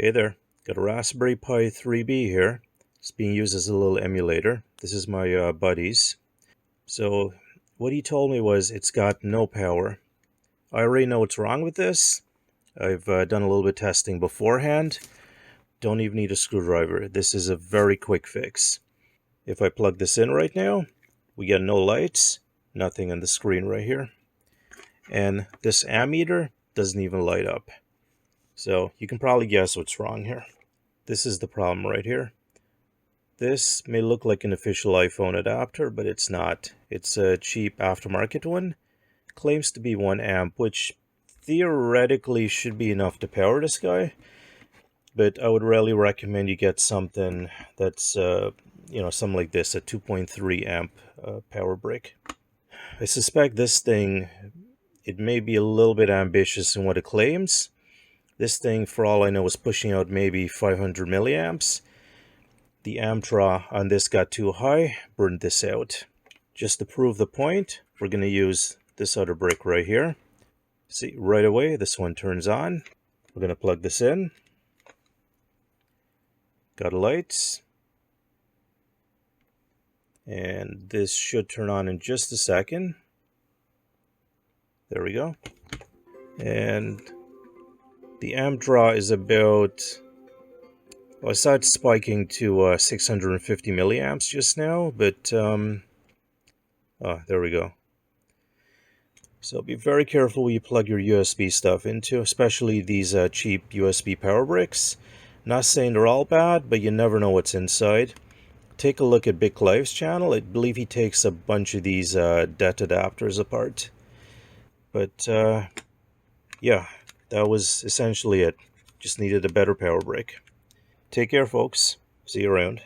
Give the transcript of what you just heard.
Hey there, got a Raspberry Pi 3B here. It's being used as a little emulator. This is my buddy's. So what he told me was it's got no power. I already know what's wrong with this. I've done a little bit of testing beforehand. Don't even need a screwdriver. This is a very quick fix. If I plug this in right now, we get no lights, nothing on the screen right here. And this ammeter doesn't even light up. So you can probably guess what's wrong here. This is the problem right here. This may look like an official iPhone adapter, but it's not. It's a cheap aftermarket one. Claims to be 1 amp, which theoretically should be enough to power this guy. But I would really recommend you get something that's, something like this, a 2.3 amp power brick. I suspect this thing, it may be a little bit ambitious in what it claims. This thing, for all I know, is pushing out maybe 500 milliamps. The amp draw on this got too high, burned this out. Just to prove the point, we're going to use this other brick right here. See, right away, this one turns on. We're going to plug this in. Got lights. And this should turn on in just a second. There we go. And the amp draw is about... Well, I saw it spiking to 650 milliamps just now, but oh, there we go. So be very careful when you plug your USB stuff into, especially these cheap USB power bricks. Not saying they're all bad, but you never know what's inside. Take a look at Big Clive's channel. I believe he takes a bunch of these DET adapters apart. But yeah, that was essentially it. Just needed a better power brick. Take care, folks. See you around.